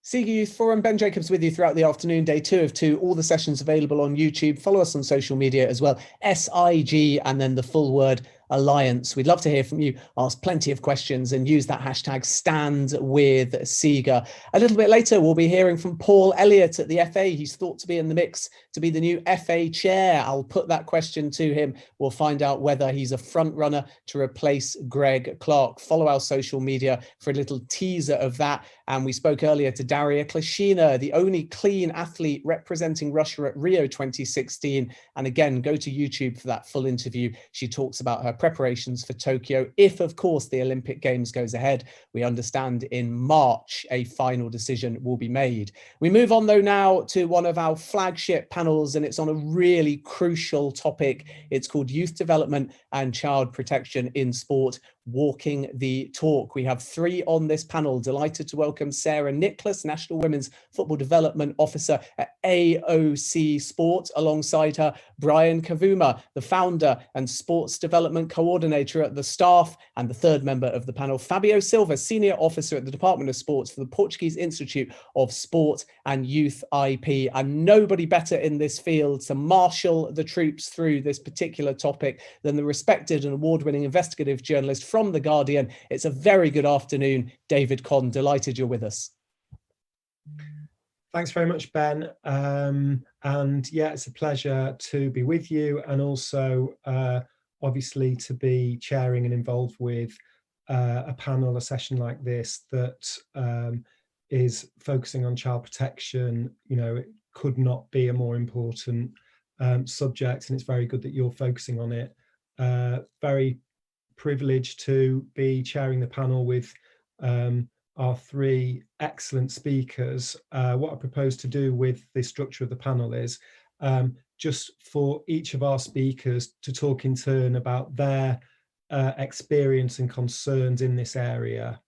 Sega Youth Forum, Ben Jacobs with you throughout the afternoon, day 2 of 2. All the sessions available on YouTube. Follow us on social media as well. SIG and then the full word Alliance. We'd love to hear from you. Ask plenty of questions and use that hashtag #StandWithSega. A little bit later, we'll be hearing from Paul Elliott at the FA. He's thought to be in the mix to be the new FA chair. I'll put that question to him. We'll find out whether he's a front runner to replace Greg Clark. Follow our social media for a little teaser of that. And we spoke earlier to Daria Klashina, the only clean athlete representing Russia at Rio 2016. And again, go to YouTube for that full interview. She talks about her preparations for Tokyo, if of course the Olympic Games goes ahead. We understand in March a final decision will be made. We move on though now to one of our flagship panels, and it's on a really crucial topic. It's called Youth Development and Child Protection in Sport, Walking the Talk. We have 3 on this panel. Delighted to welcome Sarah Nicholas, National Women's Football Development Officer at AOC Sport. Alongside her, Brian Kavuma, the founder and Sports Development Coordinator at the Staff, and the third member of the panel, Fabio Silva, Senior Officer at the Department of Sports for the Portuguese Institute of Sport and Youth IP. And nobody better in this field to marshal the troops through this particular topic than the respected and award-winning investigative journalist from The Guardian. It's a very good afternoon, David Conn. Delighted you're with us. Thanks very much, Ben. And yeah, it's a pleasure to be with you, and also obviously to be chairing and involved with a panel, a session like this that is focusing on child protection. You know, it could not be a more important subject, and it's very good that you're focusing on it. Very privileged to be chairing the panel with our 3 excellent speakers. What I propose to do with the structure of the panel is just for each of our speakers to talk in turn about their experience and concerns in this area,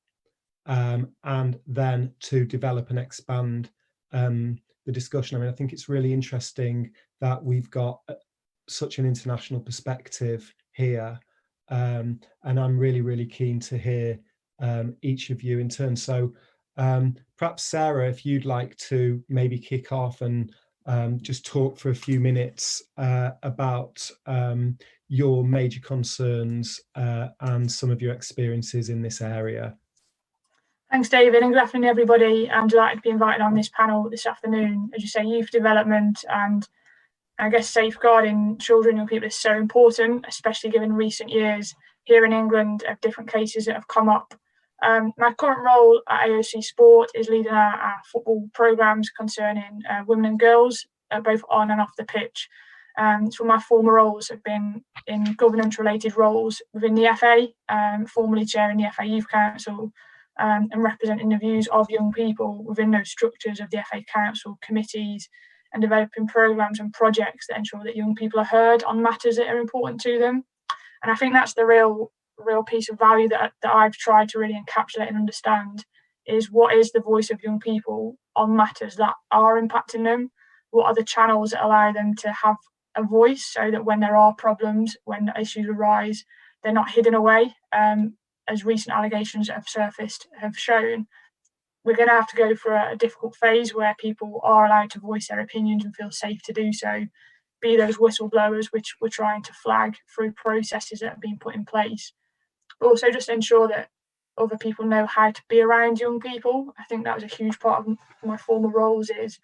and then to develop and expand the discussion. I mean, I think it's really interesting that we've got such an international perspective here, and I'm really, really keen to hear each of you in turn. So perhaps Sarah, if you'd like to maybe kick off and just talk for a few minutes about your major concerns and some of your experiences in this area. Thanks, David, and good afternoon, everybody. I'm delighted to be invited on this panel this afternoon. As you say, youth development and I guess safeguarding children and young people is so important, especially given recent years here in England of different cases that have come up. My current role at AOC Sport is leading our football programmes concerning women and girls, both on and off the pitch. So my former roles have been in governance-related roles within the FA, formerly chairing the FA Youth Council, and representing the views of young people within those structures of the FA Council committees, and developing programmes and projects that ensure that young people are heard on matters that are important to them. And I think that's the real piece of value that I've tried to really encapsulate and understand, is what is the voice of young people on matters that are impacting them? What are the channels that allow them to have a voice, so that when there are problems, when issues arise, they're not hidden away, as recent allegations that have surfaced have shown. We're going to have to go through a difficult phase where people are allowed to voice their opinions and feel safe to do so, be those whistleblowers, which we're trying to flag through processes that have been put in place. But also just ensure that other people know how to be around young people. I think that was a huge part of my former roles, is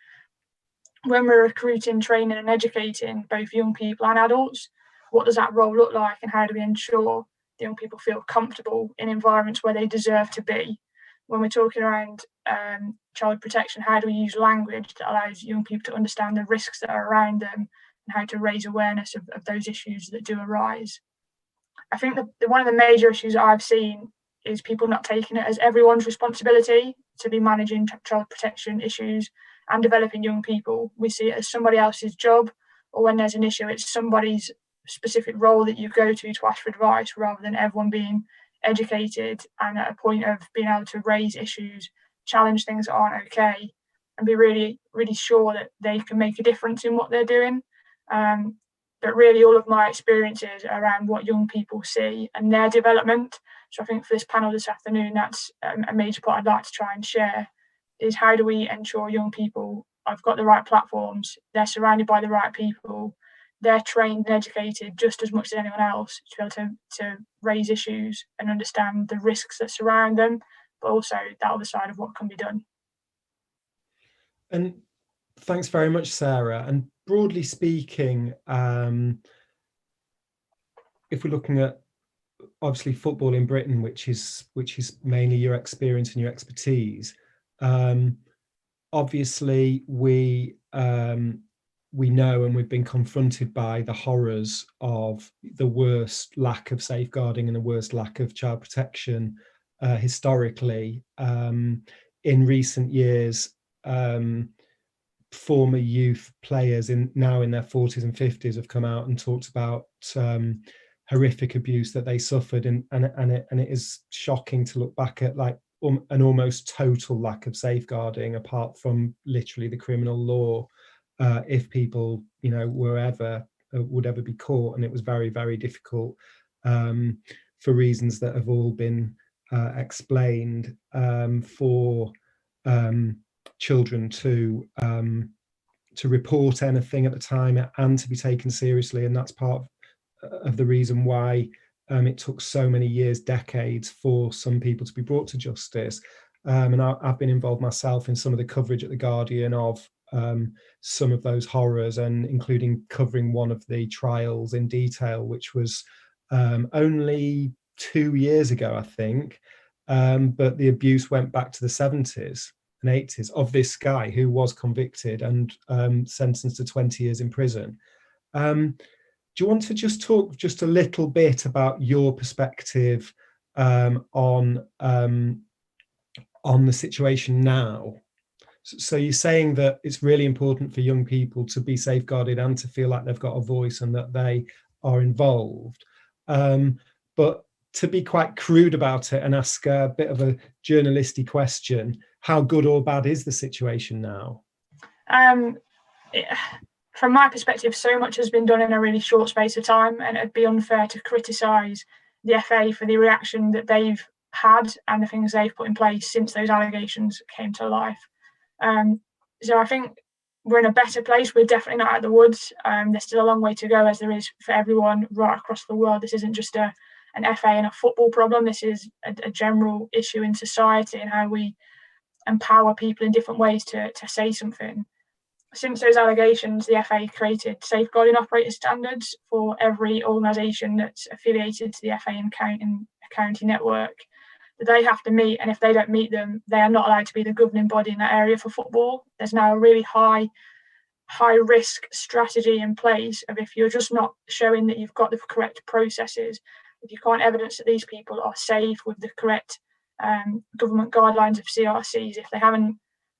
when we're recruiting, training and educating both young people and adults, what does that role look like, and how do we ensure the young people feel comfortable in environments where they deserve to be? When we're talking around child protection, how do we use language that allows young people to understand the risks that are around them and how to raise awareness of those issues that do arise? I think one of the major issues that I've seen is people not taking it as everyone's responsibility to be managing child protection issues and developing young people. We see it as somebody else's job, or when there's an issue, it's somebody's specific role that you go to ask for advice, rather than everyone being educated and at a point of being able to raise issues, challenge things that aren't okay, and be really, really sure that they can make a difference in what they're doing. But really all of my experiences around what young people see and their development. So I think for this panel this afternoon, that's a major part I'd like to try and share, is how do we ensure young people have got the right platforms, they're surrounded by the right people, they're trained and educated just as much as anyone else to be able to raise issues and understand the risks that surround them, but also that other side of what can be done. And thanks very much, Sarah. And broadly speaking, if we're looking at obviously football in Britain, which is mainly your experience and your expertise, obviously we know and we've been confronted by the horrors of the worst lack of safeguarding and the worst lack of child protection historically. In recent years, former youth players now in their 40s and 50s have come out and talked about horrific abuse that they suffered, and it is shocking to look back at like an almost total lack of safeguarding, apart from literally the criminal law, if people would ever be caught. And it was very, very difficult for reasons that have all been explained, for children to report anything at the time and to be taken seriously. And that's part of the reason why it took so many years, decades, for some people to be brought to justice. And I've been involved myself in some of the coverage at The Guardian of some of those horrors, and including covering one of the trials in detail, which was only 2 years ago, I think. But the abuse went back to the 70s and 80s of this guy who was convicted and sentenced to 20 years in prison. Do you want to just talk just a little bit about your perspective on the situation now? So you're saying that it's really important for young people to be safeguarded and to feel like they've got a voice and that they are involved. But to be quite crude about it and ask a bit of a journalistic question, how good or bad is the situation now? From my perspective, so much has been done in a really short space of time, and it'd be unfair to criticise the FA for the reaction that they've had and the things they've put in place since those allegations came to life. So I think we're in a better place. We're definitely not out of the woods. There's still a long way to go, as there is for everyone right across the world. This isn't just an FA and a football problem. This is a general issue in society and how we empower people in different ways to say something. Since those allegations, the FA created safeguarding operator standards for every organisation that's affiliated to the FA and county network that they have to meet, and if they don't meet them, they are not allowed to be the governing body in that area for football. There's now a really high risk strategy in place of, if you're just not showing that you've got the correct processes, if you can't evidence that these people are safe with the correct government guidelines of CRCs, if they haven't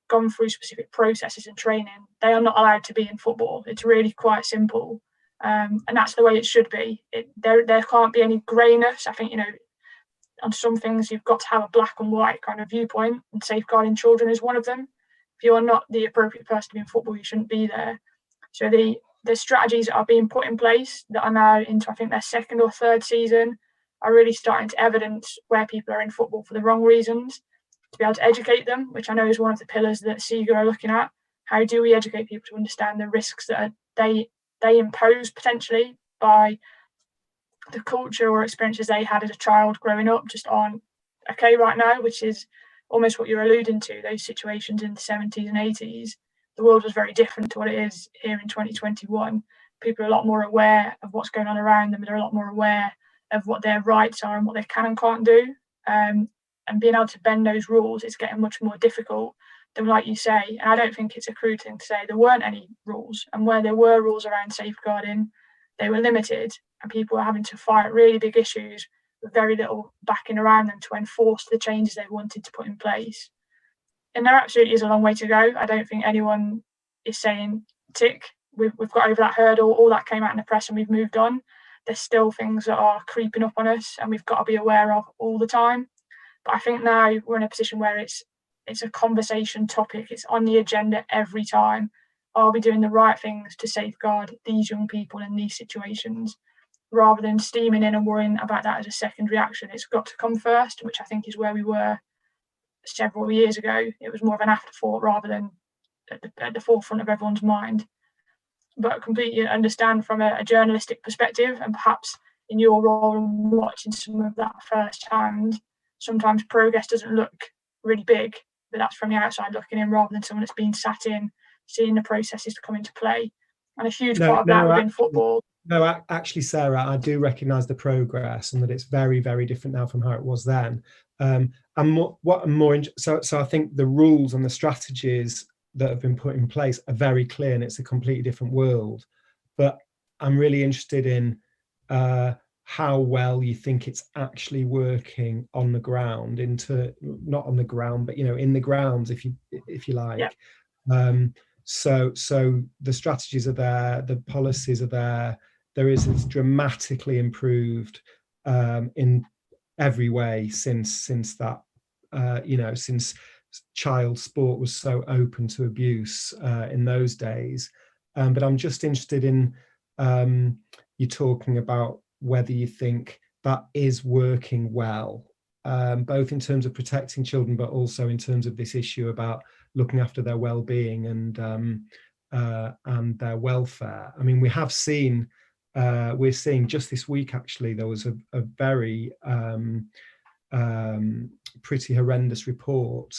gone through specific processes and training, they are not allowed to be in football. It's really quite simple, and that's the way it should be. There can't be any greyness. I think, on some things you've got to have a black and white kind of viewpoint, and safeguarding children is one of them. If you're not the appropriate person to be in football, you shouldn't be there. So the strategies that are being put in place that are now into, I think, their second or third season, are really starting to evidence where people are in football for the wrong reasons, to be able to educate them, which I know is one of the pillars that SEGA are looking at. How do we educate people to understand the risks that they impose potentially by the culture or experiences they had as a child growing up just aren't okay right now, which is almost what you're alluding to. Those situations in the 70s and 80s, the world was very different to what it is here in 2021. People are a lot more aware of what's going on around them. They're a lot more aware of what their rights are and what they can and can't do. And being able to bend those rules is getting much more difficult than, like you say. And I don't think it's a crude thing to say there weren't any rules. And where there were rules around safeguarding, they were limited, and people were having to fight really big issues with very little backing around them to enforce the changes they wanted to put in place. And there absolutely is a long way to go. I don't think anyone is saying, tick, we've got over that hurdle, all that came out in the press and we've moved on. There's still things that are creeping up on us and we've got to be aware of all the time. But I think now we're in a position where it's a conversation topic. It's on the agenda every time. Are we doing the right things to safeguard these young people in these situations? Rather than steaming in and worrying about that as a second reaction, it's got to come first, which I think is where we were several years ago. It was more of an afterthought rather than at the forefront of everyone's mind. But I completely understand from a journalistic perspective, and perhaps in your role and watching some of that firsthand, sometimes progress doesn't look really big, but that's from the outside looking in rather than someone that's been sat in, seeing the processes come into play. And a huge part of that within football. No, actually, Sarah, I do recognise the progress and that it's very, very different now from how it was then. So I think the rules and the strategies that have been put in place are very clear, and it's a completely different world. But I'm really interested in how well you think it's actually working on the ground, not on the ground, but in the grounds, if you like. Yeah. So the strategies are there, the policies are there. It's dramatically improved in every way since that since child sport was so open to abuse in those days. But I'm just interested in you talking about whether you think that is working well, both in terms of protecting children, but also in terms of this issue about looking after their well-being and their welfare. I mean, we're seeing just this week, actually, there was a very pretty horrendous report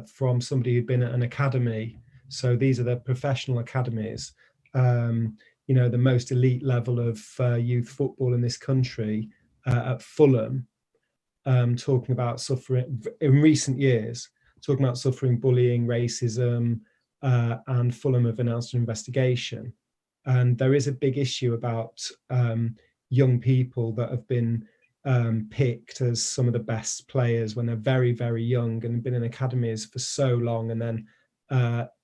from somebody who'd been at an academy. So these are the professional academies, the most elite level of youth football in this country, at Fulham, talking about suffering in recent years, talking about suffering bullying, racism, and Fulham have announced an investigation. And there is a big issue about young people that have been picked as some of the best players when they're very, very young and have been in academies for so long, and then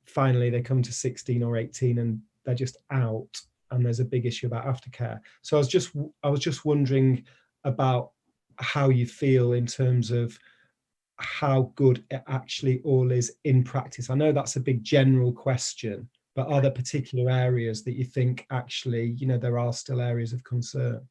finally they come to 16 or 18 and they're just out, and there's a big issue about aftercare. So I was just wondering about how you feel in terms of how good it actually all is in practice. I know that's a big general question, but are there particular areas that you think actually, there are still areas of concern?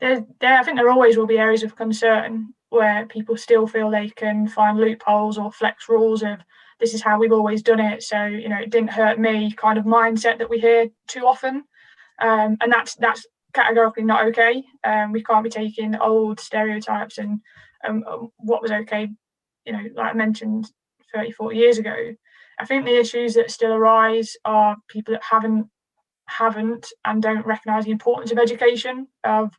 I think there always will be areas of concern where people still feel they can find loopholes or flex rules of this is how we've always done it, so it didn't hurt me kind of mindset that we hear too often, and that's categorically not okay. We can't be taking old stereotypes and what was okay, like I mentioned 30, 40 years ago. I think the issues that still arise are people that haven't and don't recognise the importance of education. Of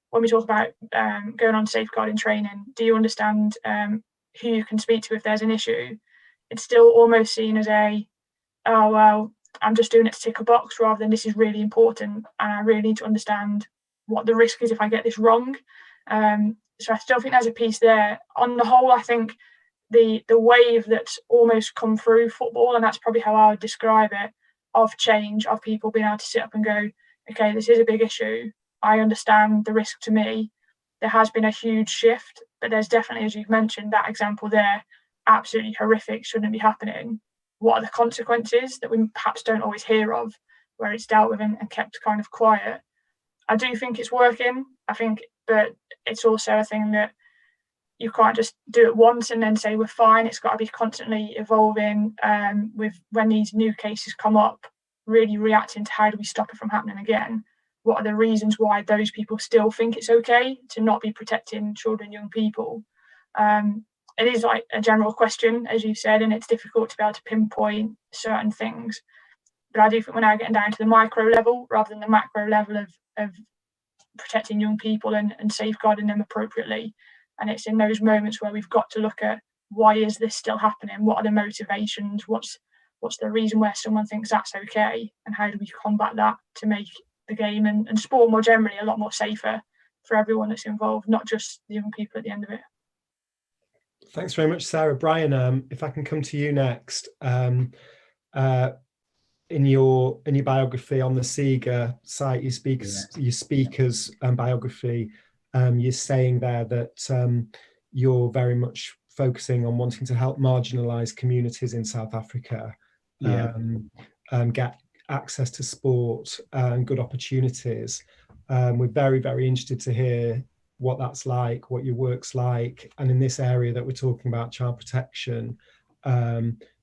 when we talk about going on safeguarding training, do you understand who you can speak to if there's an issue? It's still almost seen as oh well, I'm just doing it to tick a box, rather than this is really important and I really need to understand what the risk is if I get this wrong. So I still think there's a piece there. On the whole, I think the wave that's almost come through football, and that's probably how I would describe it, of change, of people being able to sit up and go, okay, this is a big issue, I understand the risk to me. There has been a huge shift, but there's definitely, as you've mentioned, that example there, absolutely horrific, shouldn't be happening. What are the consequences that we perhaps don't always hear of, where it's dealt with and kept kind of quiet? I do think it's working, but it's also a thing that you can't just do it once and then say we're fine. It's got to be constantly evolving, with when these new cases come up, really reacting to how do we stop it from happening again? What are the reasons why those people still think it's okay to not be protecting children, young people? It is like a general question, as you said, and it's difficult to be able to pinpoint certain things. But I do think we're now getting down to the micro level rather than the macro level of protecting young people and safeguarding them appropriately. And it's in those moments where we've got to look at, why is this still happening? What are the motivations? What's the reason where someone thinks that's okay? And how do we combat that to make the game and sport more generally a lot more safer for everyone that's involved, not just the young people at the end of it? Thanks very much, Sarah. Brian, if I can come to you next. In your biography on the SIGA site, your speakers biography, you're saying there that you're very much focusing on wanting to help marginalised communities in South Africa get access to sport and good opportunities. We're very, very interested to hear what that's like, what your work's like, and in this area that we're talking about, child protection,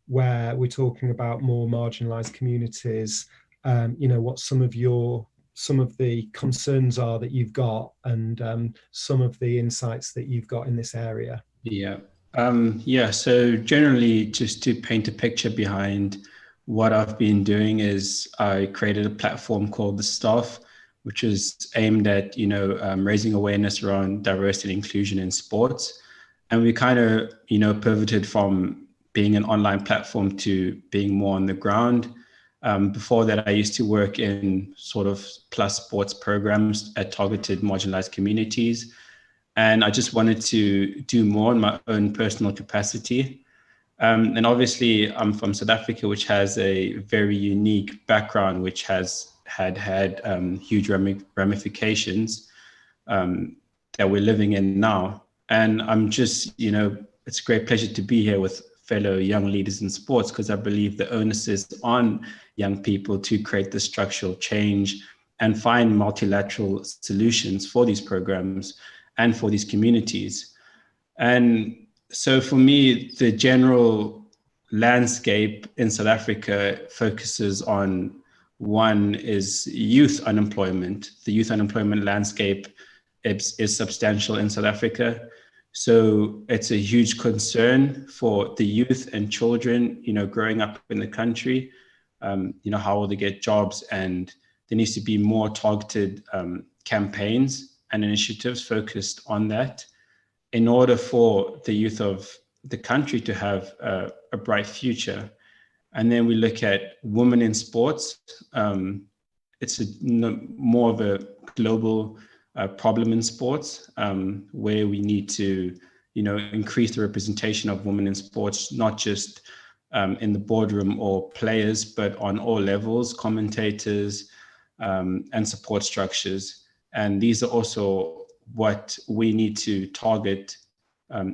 where we're talking about more marginalised communities, what some of the concerns are that you've got, and some of the insights that you've got in this area. Yeah. So generally, just to paint a picture behind what I've been doing, is I created a platform called The Staff, which is aimed at, raising awareness around diversity and inclusion in sports. And we kind of, pivoted from being an online platform to being more on the ground. Before that, I used to work in sort of plus sports programs at targeted marginalized communities. And I just wanted to do more in my own personal capacity. And obviously, I'm from South Africa, which has a very unique background, which has had huge ramifications that we're living in now. And I'm just, it's a great pleasure to be here with fellow young leaders in sports, because I believe the onus is on young people to create the structural change and find multilateral solutions for these programs and for these communities. And so for me, the general landscape in South Africa focuses on, one is youth unemployment. The youth unemployment landscape is substantial in South Africa. So it's a huge concern for the youth and children, growing up in the country. How will they get jobs? And there needs to be more targeted campaigns and initiatives focused on that in order for the youth of the country to have a bright future. And then we look at women in sports. It's more of a global problem in sports, where we need to, increase the representation of women in sports, not just in the boardroom or players, but on all levels, commentators and support structures. And these are also what we need to target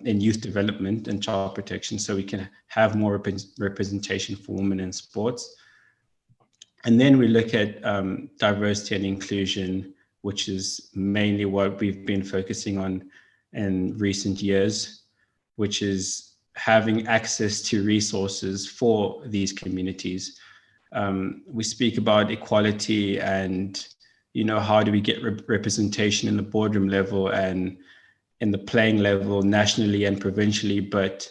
in youth development and child protection, so we can have more representation for women in sports. And then we look at diversity and inclusion, which is mainly what we've been focusing on in recent years, which is having access to resources for these communities. We speak about equality and, how do we get representation in the boardroom level and in the playing level nationally and provincially, but,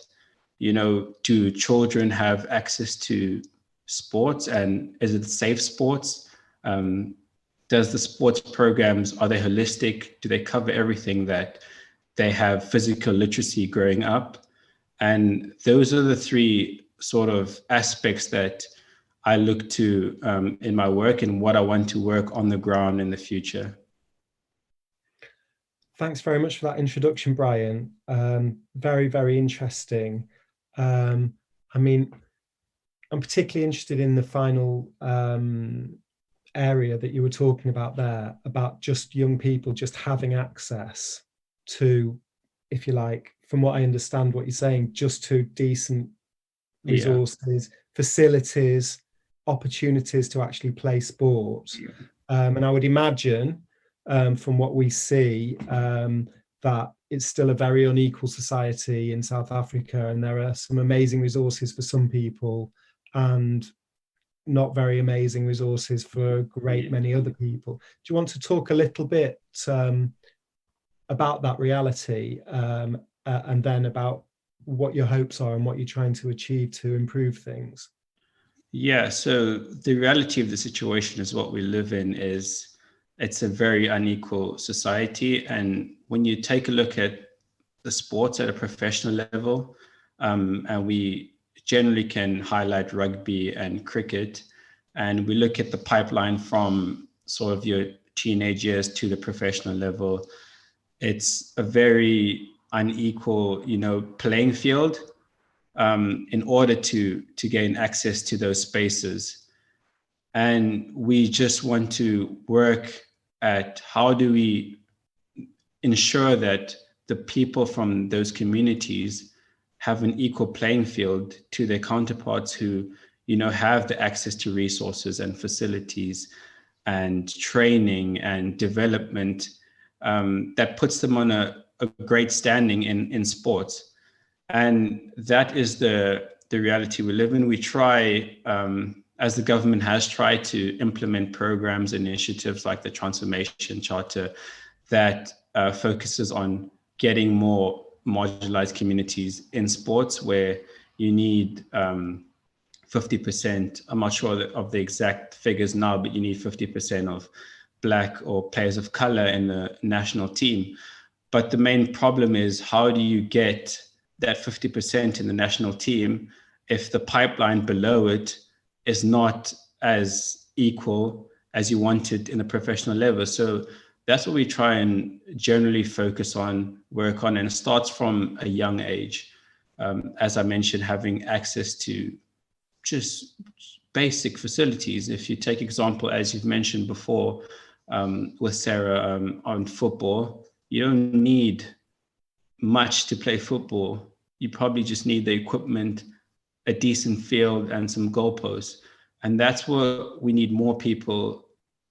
do children have access to sports, and is it safe sports? Does the sports programs, are they holistic? Do they cover everything that they have physical literacy growing up? And those are the three sort of aspects that I look to in my work and what I want to work on the ground in the future. Thanks very much for that introduction, Brian. Very, very interesting. I'm particularly interested in the final area that you were talking about there, about just young people just having access to, if you like, from what I understand what you're saying, just to decent resources, facilities, opportunities to actually play sport. And I would imagine from what we see that it's still a very unequal society in South Africa, and there are some amazing resources for some people and not very amazing resources for a great many other people. Do you want to talk a little bit about that reality, and then about what your hopes are and what you're trying to achieve to improve things? Yeah, so the reality of the situation is what we live in is it's a very unequal society. And when you take a look at the sports at a professional level, and we generally can highlight rugby and cricket, and we look at the pipeline from sort of your teenage years to the professional level, it's a very unequal, playing field in order to gain access to those spaces. And we just want to work at how do we ensure that the people from those communities have an equal playing field to their counterparts who, have the access to resources and facilities and training and development that puts them on a great standing in sports. And that is the reality we live in. We try, as the government has tried to implement programs and initiatives like the Transformation Charter that focuses on getting more marginalized communities in sports, where you need 50%, I'm not sure of the exact figures now, but you need 50% of Black or players of color in the national team. But the main problem is, how do you get that 50% in the national team if the pipeline below it is not as equal as you want it in a professional level? So that's what we try and generally focus on, work on, and it starts from a young age. As I mentioned, having access to just basic facilities. If you take example, as you've mentioned before, with Sarah on football, you don't need much to play football. You probably just need the equipment, a decent field, and some goalposts. And that's what we need more people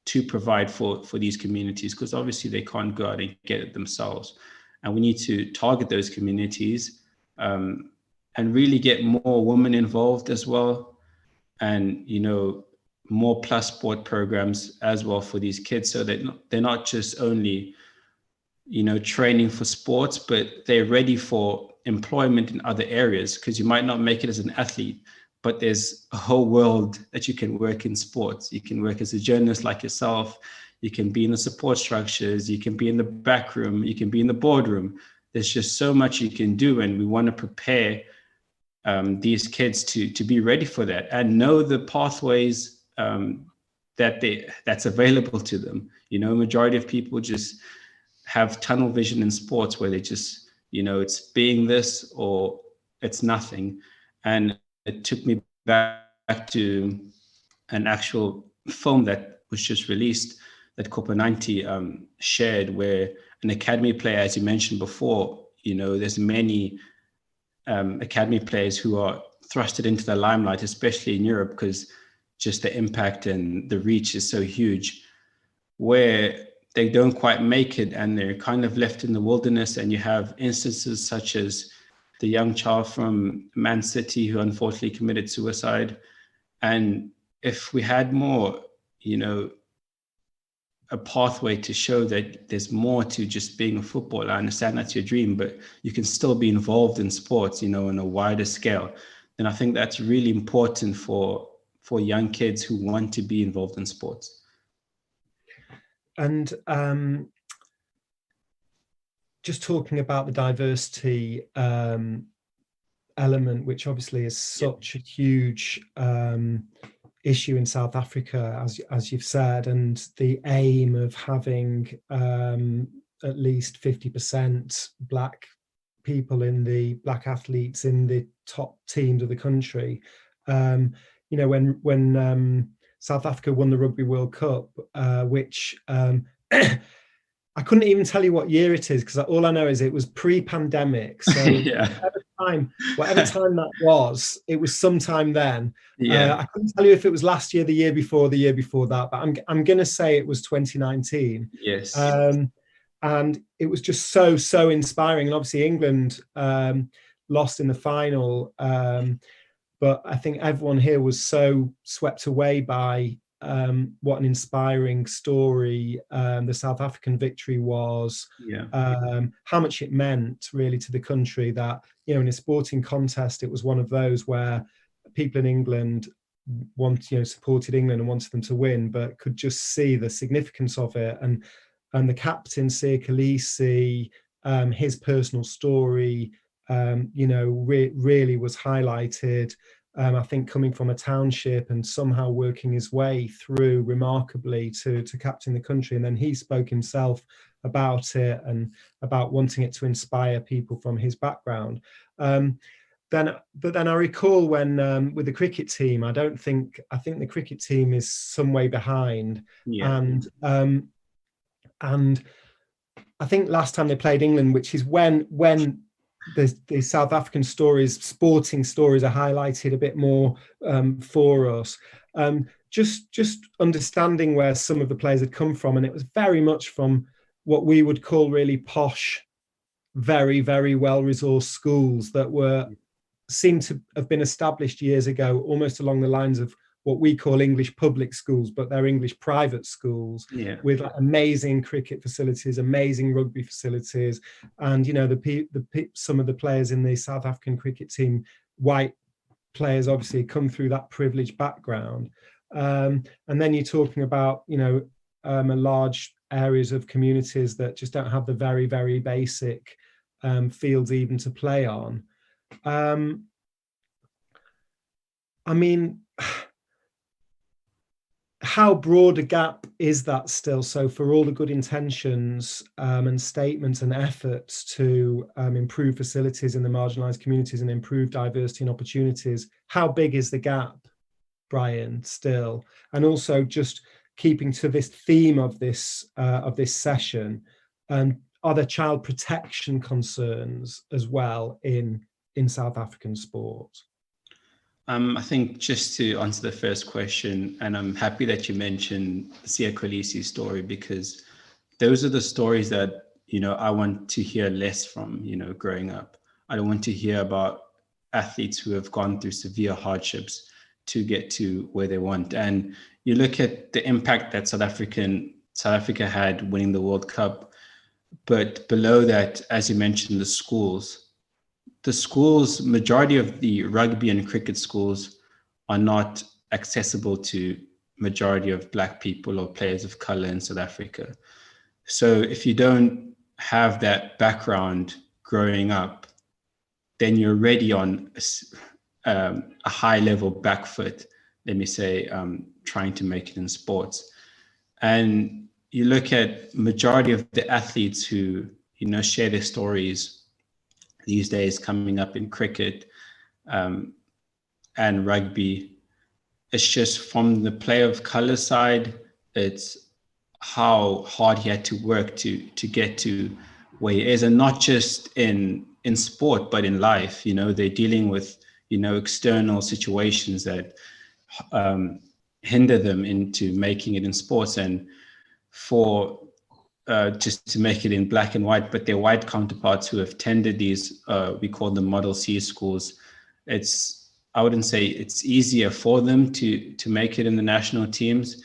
to provide for these communities, because obviously they can't go out and get it themselves. And we need to target those communities and really get more women involved as well. And, more plus sport programs as well for these kids, so that they're not just only, training for sports, but they're ready for employment in other areas, because you might not make it as an athlete, but there's a whole world that you can work in sports. You can work as a journalist like yourself. You can be in the support structures. You can be in the back room. You can be in the boardroom. There's just so much you can do. And we want to prepare these kids to be ready for that and know the pathways that's available to them. Majority of people just have tunnel vision in sports, where they just, it's being this or it's nothing. And it took me back to an actual film that was just released that Copa90 shared, where an academy player, as you mentioned before, there's many academy players who are thrusted into the limelight, especially in Europe, because just the impact and the reach is so huge, where they don't quite make it and they're kind of left in the wilderness. And you have instances such as the young child from Man City who unfortunately committed suicide. And if we had more, a pathway to show that there's more to just being a footballer. I understand that's your dream, but you can still be involved in sports, on a wider scale. And I think that's really important for young kids who want to be involved in sports. And just talking about the diversity element, which obviously is such a huge issue in South Africa, as you've said, and the aim of having at least 50% Black people Black athletes in the top teams of the country. When South Africa won the Rugby World Cup, which I couldn't even tell you what year it is, because all I know is it was pre-pandemic. So whatever time that was, it was sometime then. I couldn't tell you if it was last year, the year before that, but I'm going to say it was 2019. Yes. And it was just so inspiring. And obviously England lost in the final. But I think everyone here was so swept away by what an inspiring story the South African victory was, how much it meant really to the country, that, in a sporting contest, it was one of those where people in England supported England and wanted them to win, but could just see the significance of it. And the captain, Siya Kolisi, his personal story, really was highlighted. I think coming from a township and somehow working his way through remarkably to captain the country. And then he spoke himself about it and about wanting it to inspire people from his background. But then I recall when with the cricket team, I think the cricket team is some way behind. And I think last time they played England, which is when the South African stories, sporting stories, are highlighted a bit more for us. Just understanding where some of the players had come from, and it was very much from what we would call really posh, very, very well-resourced schools that seem to have been established years ago, almost along the lines of what we call English public schools, but they're English private schools, with like amazing cricket facilities, amazing rugby facilities, and some of the players in the South African cricket team, white players, obviously come through that privileged background, and then you're talking about a large areas of communities that just don't have the very, very basic fields even to play on. I mean, how broad a gap is that still? So for all the good intentions and statements and efforts to improve facilities in the marginalised communities and improve diversity and opportunities, how big is the gap, Brian, still? And also, just keeping to this theme of this session, are there child protection concerns as well in South African sport? I think just to answer the first question, and I'm happy that you mentioned the Siya Kolisi story, because those are the stories that, I want to hear less from, growing up. I don't want to hear about athletes who have gone through severe hardships to get to where they want. And you look at the impact that South Africa had winning the World Cup, but below that, as you mentioned, the schools, majority of the rugby and cricket schools are not accessible to majority of Black people or players of color in South Africa. So if you don't have that background growing up, then you're already on a high level back foot, let me say, trying to make it in sports. And you look at majority of the athletes who, share their stories these days coming up in cricket and rugby, it's just from the player of color side, it's how hard he had to work to get to where he is, and not just in sport, but in life. They're dealing with, external situations that hinder them into making it in sports. And for just to make it in black and white, but their white counterparts who have attended these, we call them Model C schools, I wouldn't say it's easier for them to make it in the national teams.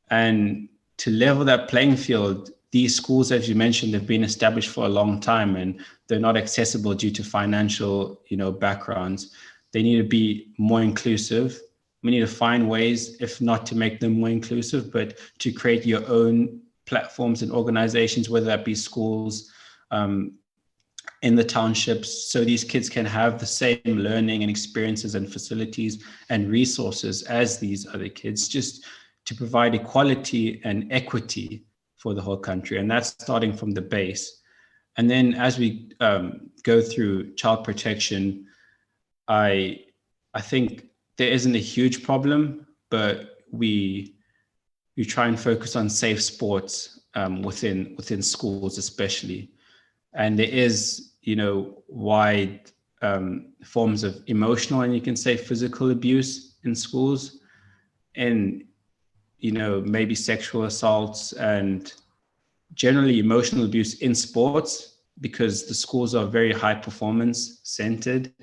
And to level that playing field, these schools, as you mentioned, have been established for a long time, and they're not accessible due to financial, backgrounds. They need to be more inclusive. We need to find ways, if not to make them more inclusive, but to create your own platforms and organizations, whether that be schools in the townships, so these kids can have the same learning and experiences and facilities and resources as these other kids, just to provide equality and equity for the whole country. And that's starting from the base. And then as we go through child protection, I think there isn't a huge problem, but we try and focus on safe sports within schools especially. And there is, wide forms of emotional and you can say physical abuse in schools, and, maybe sexual assaults and generally emotional abuse in sports, because the schools are very high performance centered.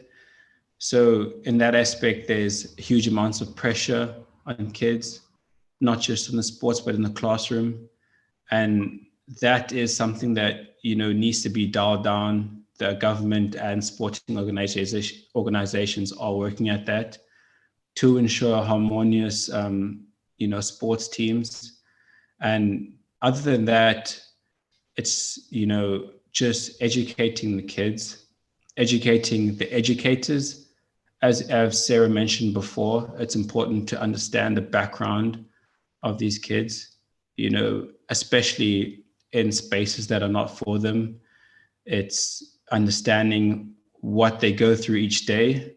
So in that aspect, there's huge amounts of pressure on kids, not just in the sports, but in the classroom. And that is something that, needs to be dialed down. The government and sporting organizations are working at that to ensure harmonious, sports teams. And other than that, it's, just educating the kids, educating the educators. As Sarah mentioned before, it's important to understand the background of these kids, especially in spaces that are not for them. It's understanding what they go through each day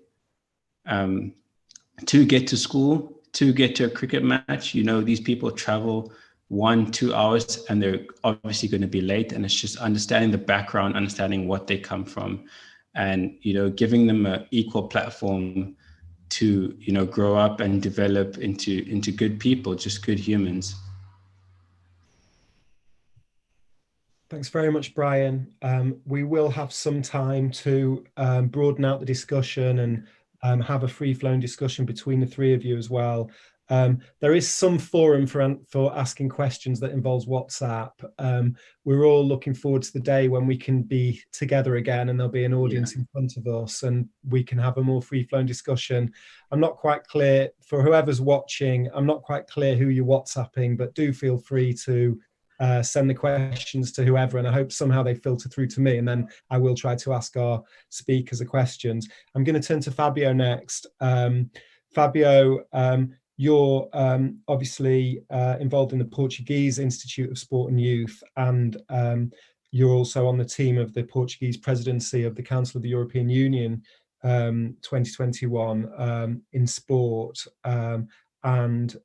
to get to school, to get to a cricket match. These people travel 1-2 hours and they're obviously going to be late. And it's just understanding the background, understanding what they come from, and, giving them an equal platform to, grow up and develop into good people, just good humans. Thanks very much, Brian. We will have some time to broaden out the discussion and have a free-flowing discussion between the three of you as well. There is some forum for asking questions that involves WhatsApp. We're all looking forward to the day when we can be together again and there'll be an audience in front of us and we can have a more free-flowing discussion. I'm not quite clear, for whoever's watching, I'm not quite clear who you're WhatsApping, but do feel free to send the questions to whoever, and I hope somehow they filter through to me, and then I will try to ask our speakers the questions. I'm going to turn to Fabio next. Fabio, you're obviously involved in the Portuguese Institute of Sport and Youth, and you're also on the team of the Portuguese presidency of the Council of the European Union 2021 in sport, and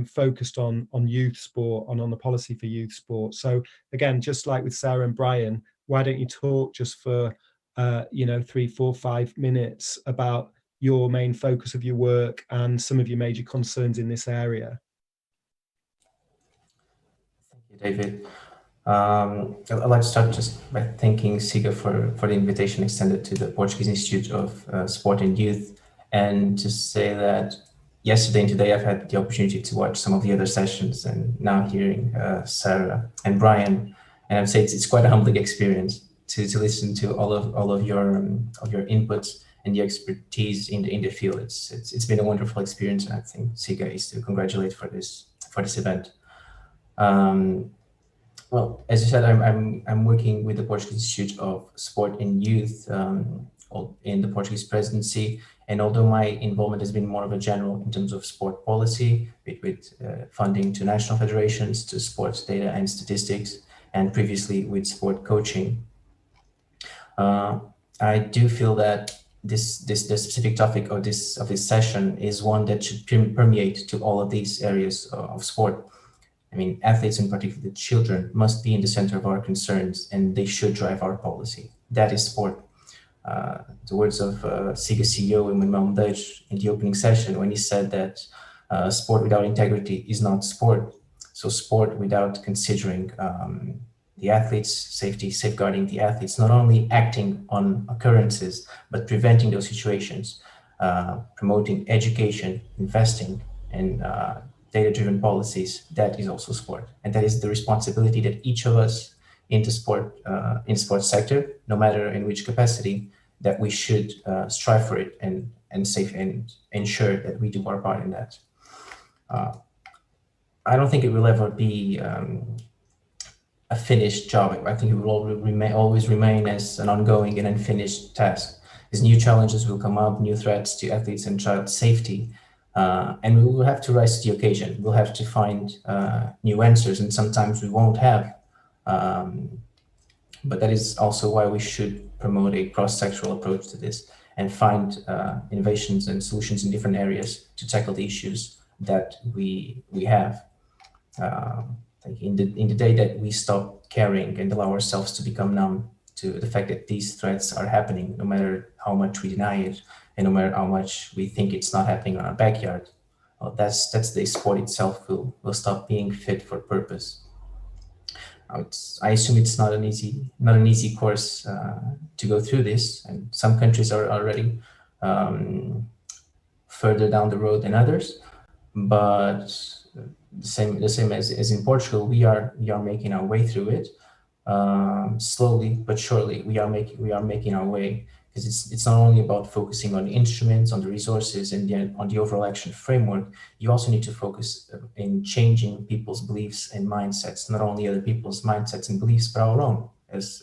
focused on youth sport and on the policy for youth sport. So again, just like with Sarah and Brian, why don't you talk just for 3, 4, 5 minutes about your main focus of your work and some of your major concerns in this area? Thank you, David. I'd like to start just by thanking SIGA for the invitation extended to the Portuguese Institute of Sport and Youth, and to say that yesterday and today I've had the opportunity to watch some of the other sessions, and now hearing Sarah and Brian, and I'd say it's quite a humbling experience to listen to all of your inputs and the expertise in the field. It's been a wonderful experience, and I think SIGA is to congratulate for this event. Well, as you said, I'm working with the Portuguese Institute of Sport and Youth in the Portuguese presidency. And although my involvement has been more of a general in terms of sport policy, with funding to national federations, to sports data and statistics, and previously with sport coaching, I do feel that this specific topic of this session is one that should permeate to all of these areas of sport. I mean, athletes, in particular children, must be in the center of our concerns, and they should drive our policy. That is sport. The words of SIGA CEO Emanuel Medeiros in the opening session, when he said that sport without integrity is not sport. So sport without considering the athletes' safety, safeguarding the athletes, not only acting on occurrences, but preventing those situations, promoting education, investing in data-driven policies, that is also sport. And that is the responsibility that each of us in the sports sector, no matter in which capacity, that we should strive for it and ensure that we do our part in that. I don't think it will ever be a finished job. I think it will always remain as an ongoing and unfinished task. As new challenges will come up, new threats to athletes and child safety, and we will have to rise to the occasion. We'll have to find new answers, and sometimes we won't have. But that is also why we should promote a cross-sectoral approach to this and find innovations and solutions in different areas to tackle the issues that we have. Like in the day that we stop caring and allow ourselves to become numb to the fact that these threats are happening, no matter how much we deny it and no matter how much we think it's not happening on our backyard, well, that's the day sport itself will stop being fit for purpose. I assume it's not an easy course to go through this, and some countries are already further down the road than others. But the same as in Portugal, we are making our way through it slowly but surely. We are making our way, because it's not only about focusing on the instruments, on the resources, and then on the overall action framework. You also need to focus in changing people's beliefs and mindsets, not only other people's mindsets and beliefs, but our own as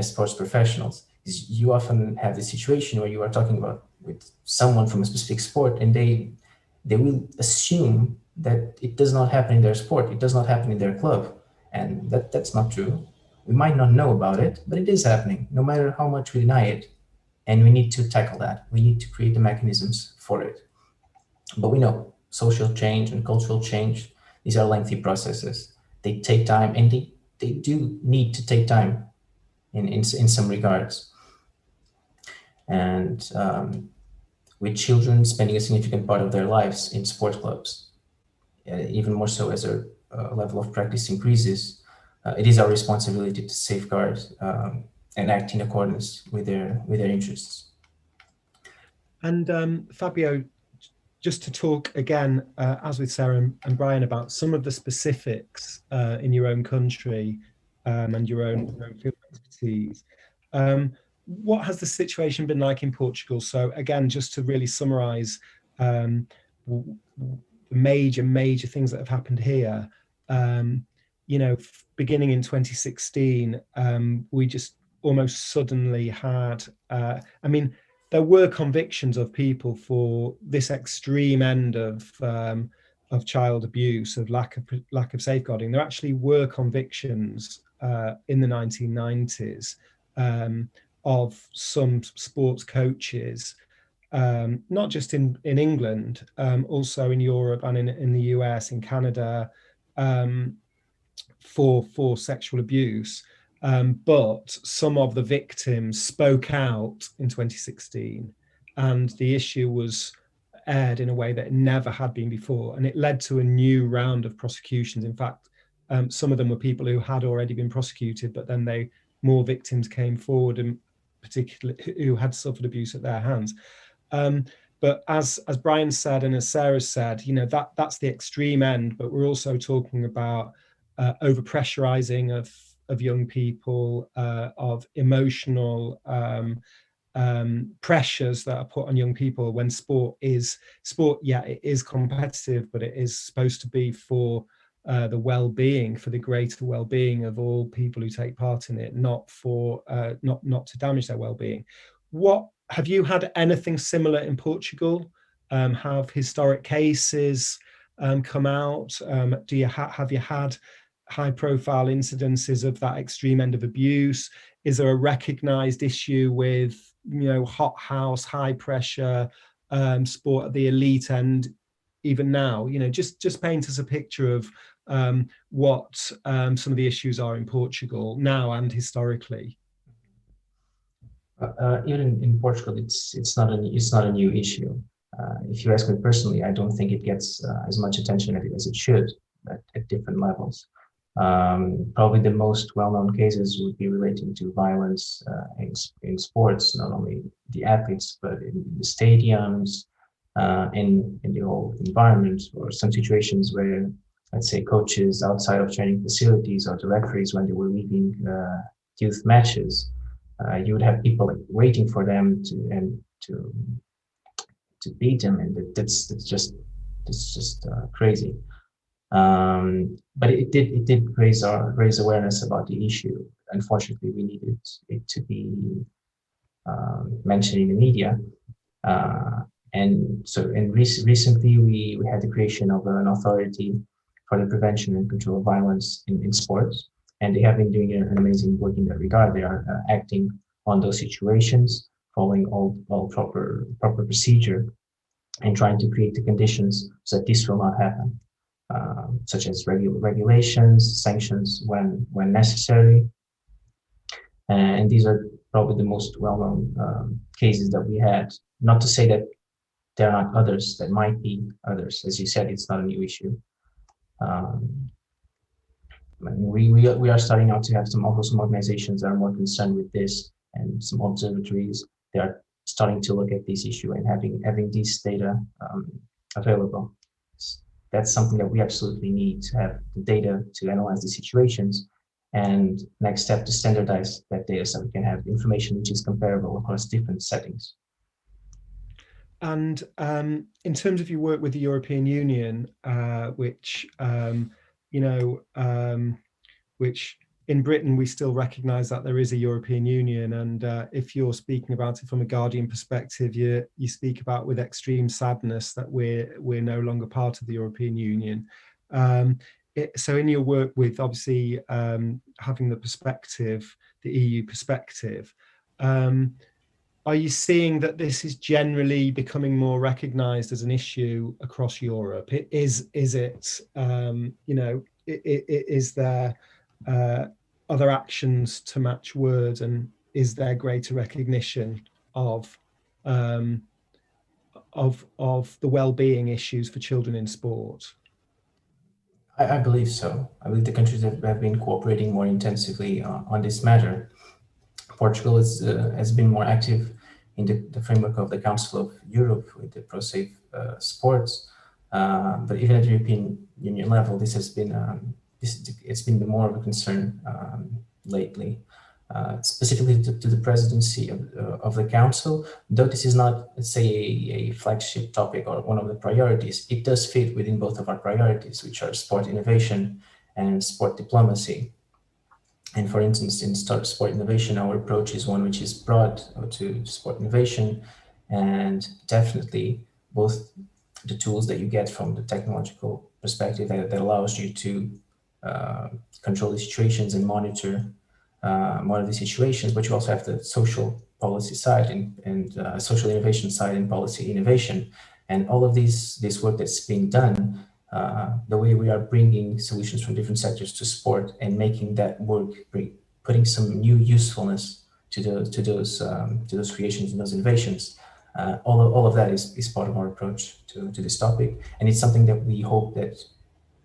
sports professionals. You often have the situation where you are talking about with someone from a specific sport, and they will assume that it does not happen in their sport, it does not happen in their club, and that's not true. We might not know about it, but it is happening, no matter how much we deny it. And we need to tackle that. We need to create the mechanisms for it. But we know social change and cultural change, these are lengthy processes. They take time, and they do need to take time in some regards. And with children spending a significant part of their lives in sport clubs, even more so as their level of practice increases, it is our responsibility to safeguard and act in accordance with their interests. And Fabio, just to talk again, as with Sarah and Brian, about some of the specifics in your own country and your own field expertise. What has the situation been like in Portugal? So again, just to really summarise major things that have happened here. You know, beginning in 2016, we just almost suddenly had, I mean, there were convictions of people for this extreme end of child abuse, of lack of safeguarding. There actually were convictions in the 1990s of some sports coaches, not just in England, also in Europe and in the US, in Canada, for sexual abuse. But some of the victims spoke out in 2016, and the issue was aired in a way that it never had been before, and it led to a new round of prosecutions. In fact, some of them were people who had already been prosecuted, but then more victims came forward, and particularly who had suffered abuse at their hands. But as Brian said, and as Sarah said, you know, that's the extreme end, but we're also talking about over-pressurizing of young people, of emotional pressures that are put on young people when sport, yeah, it is competitive, but it is supposed to be for the well-being, for the greater well-being of all people who take part in it, not for not to damage their well-being. Have you had anything similar in Portugal? Have historic cases come out? Have you had high-profile incidences of that extreme end of abuse? Is there a recognised issue with, you know, hot house, high pressure sport at the elite end even now? You know, just paint us a picture of what some of the issues are in Portugal now and historically. Even in Portugal, it's not a new issue. If you ask me personally, I don't think it gets as much attention as it should at different levels. Probably the most well-known cases would be relating to violence in sports, not only the athletes, but in the stadiums, in the whole environment, or some situations where, let's say, coaches outside of training facilities or the referees, when they were leaving youth matches, you would have people waiting for them to beat them, and that's just crazy. But it did raise awareness about the issue. Unfortunately, we needed it to be mentioned in the media, and recently we had the creation of an authority for the prevention and control of violence in sports, and they have been doing an amazing work in that regard. They are acting on those situations, following all proper procedure, and trying to create the conditions so that this will not happen. Such as regulations, sanctions when necessary, and these are probably the most well-known cases that we had. Not to say that there are not others, that might be others. As you said, it's not a new issue. We are starting out to have some organizations that are more concerned with this, and some observatories. They are starting to look at this issue and having this data available. That's something that we absolutely need, to have the data to analyze the situations, and next step, to standardize that data so we can have information which is comparable across different settings. And in terms of your work with the European Union, which which in Britain we still recognise that there is a European Union, and if you're speaking about it from a Guardian perspective, you speak about with extreme sadness that we're no longer part of the European Union. So in your work with, obviously, having the perspective, the EU perspective, are you seeing that this is generally becoming more recognised as an issue across Europe? Is it is there other actions to match words, and is there greater recognition of the well-being issues for children in sport? I believe so. I believe the countries have been cooperating more intensively on this matter. Portugal has been more active in the framework of the Council of Europe with the ProSafe sports. But even at the European Union level, this has been it's been more of a concern lately, specifically to the presidency of the council. Though this is not, let's say, a flagship topic or one of the priorities, it does fit within both of our priorities, which are sport innovation and sport diplomacy. And for instance, in sport innovation, our approach is one which is broad to sport innovation, and definitely both the tools that you get from the technological perspective that allows you to control the situations and monitor the situations, but you also have the social policy side and social innovation side and policy innovation. And all of this work that's being done, the way we are bringing solutions from different sectors to sport and making that work, putting some new usefulness to those creations and those innovations. All of that is part of our approach to this topic, and it's something that we hope that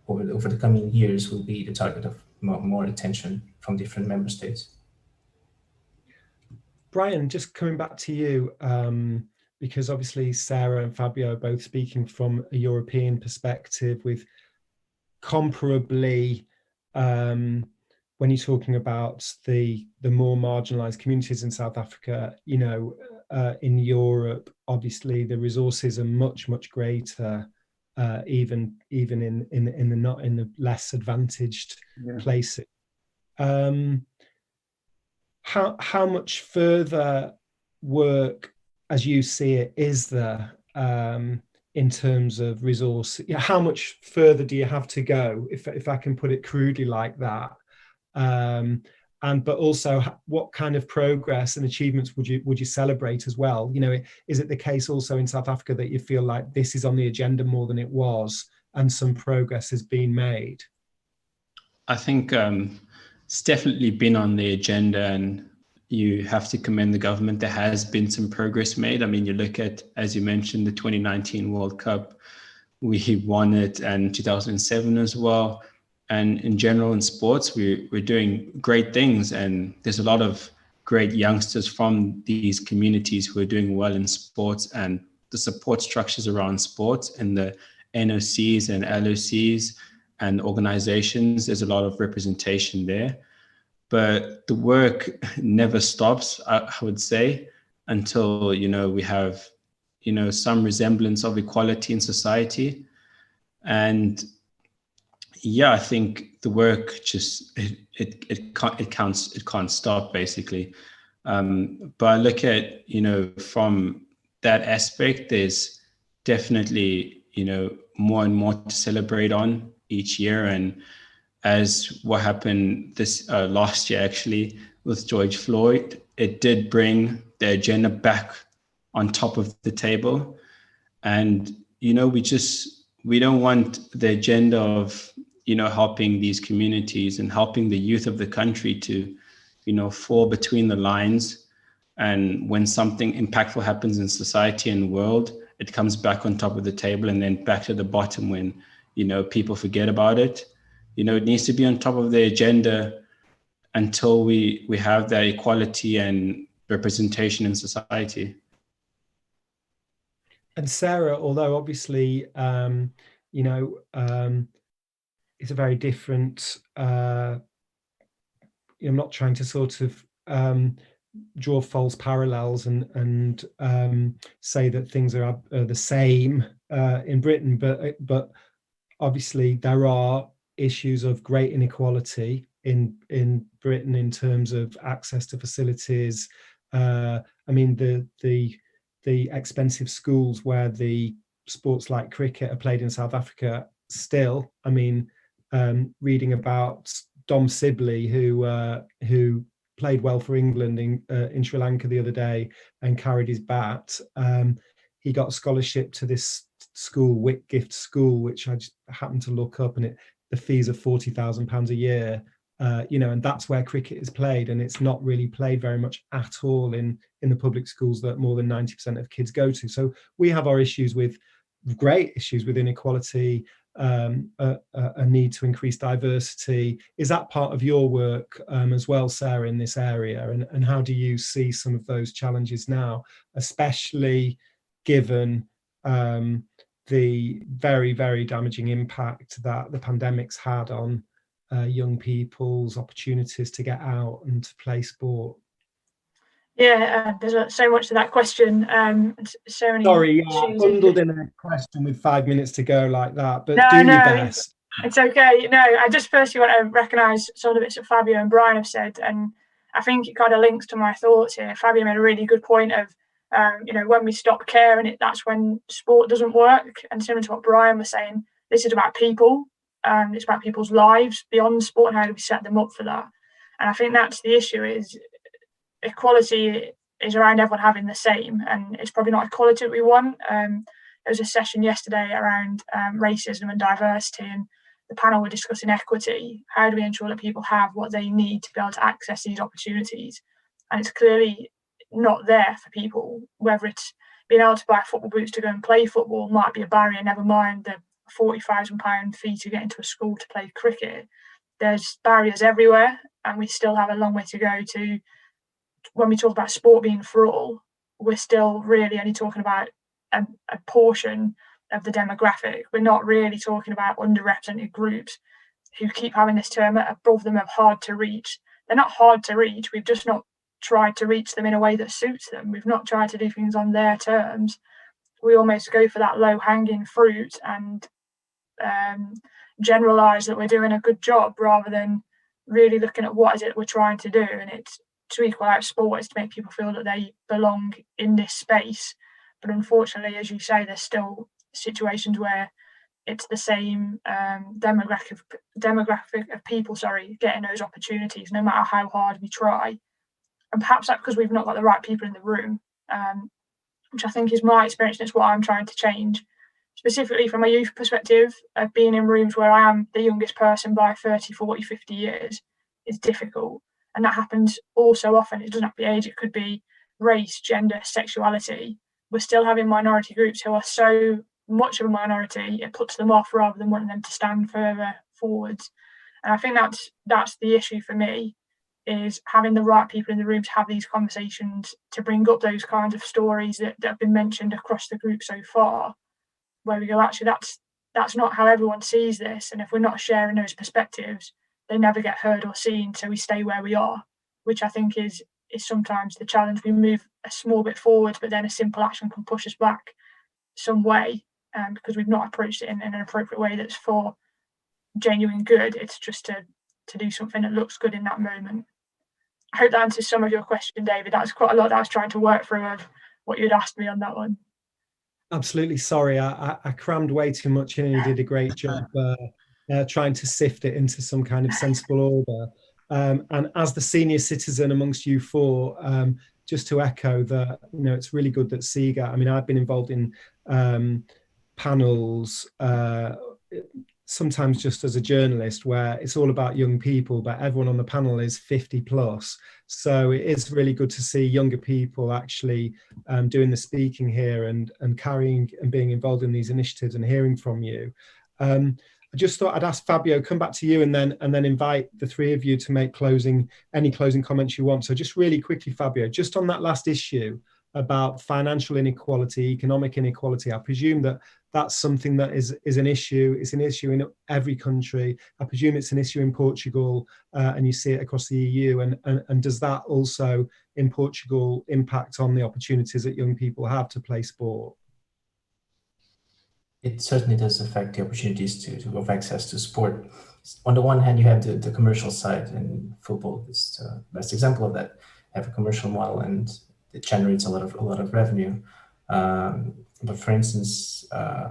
over the coming years will be the target of more attention from different member states. Brian, just coming back to you, because obviously Sarah and Fabio are both speaking from a European perspective with comparably, when you're talking about the more marginalized communities in South Africa, you know, in Europe, obviously the resources are much greater, even in the less advantaged places. How much further work, as you see it, is there in terms of resource? How much further do you have to go, if I can put it crudely like that? But also, what kind of progress and achievements would you celebrate as well? You know, is it the case also in South Africa that you feel like this is on the agenda more than it was, and some progress has been made? I think it's definitely been on the agenda, and you have to commend the government. There has been some progress made. I mean, you look at, as you mentioned, the 2019 World Cup, we won it, and 2007 as well. And in general, in sports, we're doing great things, and there's a lot of great youngsters from these communities who are doing well in sports, and the support structures around sports and the NOCs and LOCs and organizations, there's a lot of representation there. But the work never stops, I would say, until, you know, we have, you know, some resemblance of equality in society. And yeah, I think the work just, it can't stop, basically. But I look at, you know, from that aspect, there's definitely, you know, more and more to celebrate on each year. And as what happened this last year, actually, with George Floyd, it did bring the agenda back on top of the table. And, you know, we don't want the agenda of, you know, helping these communities and helping the youth of the country to, you know, fall between the lines. And when something impactful happens in society and the world, it comes back on top of the table and then back to the bottom when, you know, people forget about it. You know, it needs to be on top of the agenda until we have that equality and representation in society. And Sarah, although obviously, you know, it's a very different, I'm not trying to sort of draw false parallels and say that things are the same in Britain, but obviously there are issues of great inequality in Britain in terms of access to facilities. I mean, the expensive schools where the sports like cricket are played in South Africa still. I mean, reading about Dom Sibley, who played well for England in Sri Lanka the other day and carried his bat. He got a scholarship to this school, Whitgift School, which I just happened to look up, and the fees are £40,000 a year. You know, and that's where cricket is played, and it's not really played very much at all in the public schools that more than 90% of kids go to. So we have our great issues with inequality, a need to increase diversity. Is that part of your work as well, Sarah, in this area? And how do you see some of those challenges now, especially given the very, very damaging impact that the pandemic's had on young people's opportunities to get out and to play sport? Yeah, there's so much to that question. So many. Sorry, I bundled in a question with 5 minutes to go like that, but do your best. It's okay. No, I just firstly want to recognise some of the bits that Fabio and Brian have said, and I think it kind of links to my thoughts here. Fabio made a really good point of, when we stop caring, that's when sport doesn't work. And similar to what Brian was saying, this is about people, and it's about people's lives beyond sport, and how do we set them up for that? And I think that's the issue, is equality is around everyone having the same, and it's probably not equality that we want. There was a session yesterday around racism and diversity, and the panel were discussing equity. How do we ensure that people have what they need to be able to access these opportunities? And it's clearly not there for people. Whether it's being able to buy football boots to go and play football might be a barrier, never mind the £40,000 fee to get into a school to play cricket. There's barriers everywhere, and we still have a long way to go to. When we talk about sport being for all, we're still really only talking about a portion of the demographic. We're not really talking about underrepresented groups who keep having this term above them of hard to reach. They're not hard to reach. We've just not tried to reach them in a way that suits them. We've not tried to do things on their terms. We almost go for that low-hanging fruit and generalise that we're doing a good job, rather than really looking at what is it we're trying to do. And it's to equal out sport, is to make people feel that they belong in this space. But unfortunately, as you say, there's still situations where it's the same demographic of people, getting those opportunities, no matter how hard we try. And perhaps that's because we've not got the right people in the room, which I think is my experience, and it's what I'm trying to change. Specifically from a youth perspective, of being in rooms where I am the youngest person by 30, 40, 50 years is difficult. And that happens all so often. It doesn't have to be age, it could be race, gender, sexuality. We're still having minority groups who are so much of a minority, it puts them off rather than wanting them to stand further forwards. And I think that's the issue for me, is having the right people in the room to have these conversations, to bring up those kinds of stories that have been mentioned across the group so far, where we go, actually, that's not how everyone sees this. And if we're not sharing those perspectives, they never get heard or seen, so we stay where we are, which I think is sometimes the challenge. We move a small bit forward, but then a simple action can push us back some way, because we've not approached it in an appropriate way that's for genuine good. It's just to do something that looks good in that moment. I hope that answers some of your question, David. That's quite a lot that I was trying to work through of what you'd asked me on that one. Absolutely. Sorry, I crammed way too much in, and you did a great job trying to sift it into some kind of sensible order. And as the senior citizen amongst you four, just to echo that, it's really good that SIGA, I mean, I've been involved in panels, sometimes just as a journalist, where it's all about young people, but everyone on the panel is 50 plus. So it is really good to see younger people actually doing the speaking here and carrying and being involved in these initiatives and hearing from you. I just thought I'd ask Fabio, come back to you, and then invite the three of you to make any closing comments you want. So just really quickly, Fabio, just on that last issue about financial inequality, economic inequality, I presume that's something that is an issue. It's an issue in every country. I presume it's an issue in Portugal, and you see it across the EU. And does that also in Portugal impact on the opportunities that young people have to play sport? It certainly does affect the opportunities to have access to sport. On the one hand, you have the commercial side, and football is the best example of that. You have a commercial model, and it generates a lot of revenue. But for instance,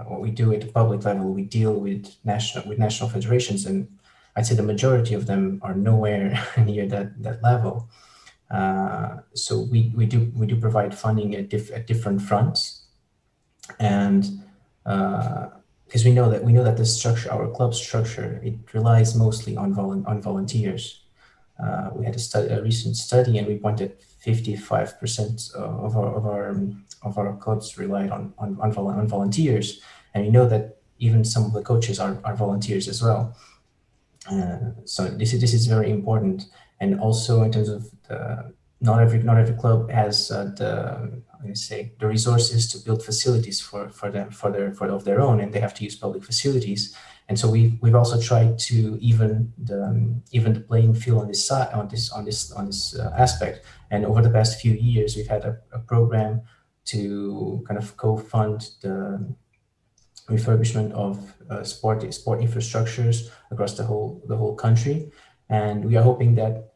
what we do at the public level, we deal with national federations, and I'd say the majority of them are nowhere near that level. So we do provide funding at different fronts, and because we know that the structure, our club structure, it relies mostly on volunteers. We had a recent study, and we pointed 55% of our clubs relied on volunteers, and we know that even some of the coaches are volunteers as well. So this is very important. And also in terms of not every club has the resources to build facilities of their own, and they have to use public facilities. And so we've also tried to even the playing field on this aspect. And over the past few years, we've had a program to kind of co-fund the refurbishment of sport infrastructures across the whole country. And we are hoping that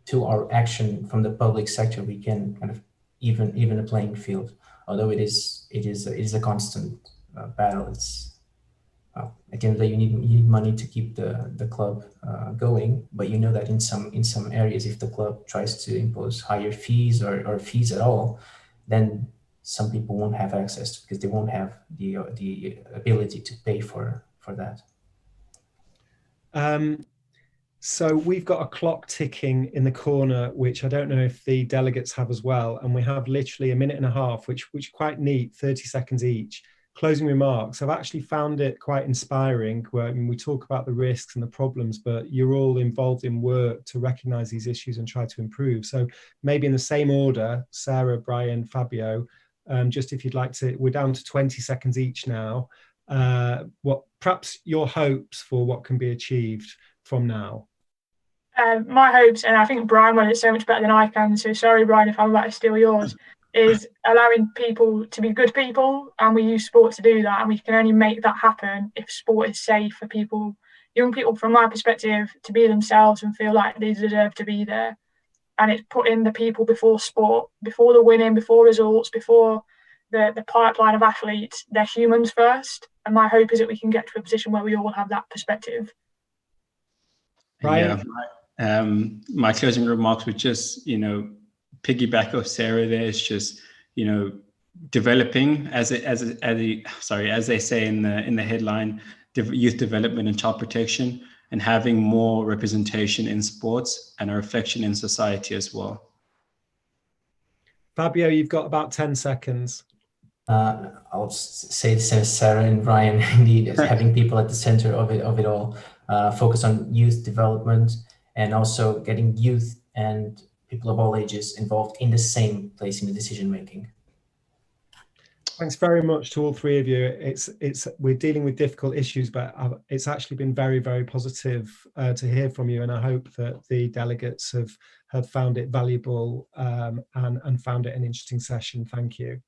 through our action from the public sector, we can kind of even the playing field. Although it is a constant battle. It's at the end of the day, you need money to keep the club going. But you know that in some areas, if the club tries to impose higher fees or fees at all, then some people won't have access to, because they won't have the ability to pay for that. So we've got a clock ticking in the corner, which I don't know if the delegates have as well. And we have literally a minute and a half, which quite neat, 30 seconds each. Closing remarks. I've actually found it quite inspiring when we talk about the risks and the problems, but you're all involved in work to recognize these issues and try to improve. So maybe in the same order, Sarah, Brian, Fabio, just if you'd like to, we're down to 20 seconds each now. What perhaps your hopes for what can be achieved from now? My hopes, and I think Brian won it so much better than I can, so sorry Brian if I'm about to steal yours, is allowing people to be good people, and we use sport to do that, and we can only make that happen if sport is safe for people, young people from my perspective, to be themselves and feel like they deserve to be there. And it's putting the people before sport, before the winning, before results, before the pipeline of athletes. They're humans first, and my hope is that we can get to a position where we all have that perspective. Brian? Yeah, my closing remarks would just, piggyback off Sarah there. It's just, developing as they say in the headline, youth development and child protection, and having more representation in sports and a reflection in society as well. Fabio, you've got about 10 seconds. I'll say the same as Sarah and Brian, indeed, as having people at the center of it all, focus on youth development, and also getting youth and people of all ages involved in the same place in the decision making. Thanks very much to all three of you. We're dealing with difficult issues, but it's actually been very, very positive to hear from you, and I hope that the delegates have found it valuable and found it an interesting session. Thank you.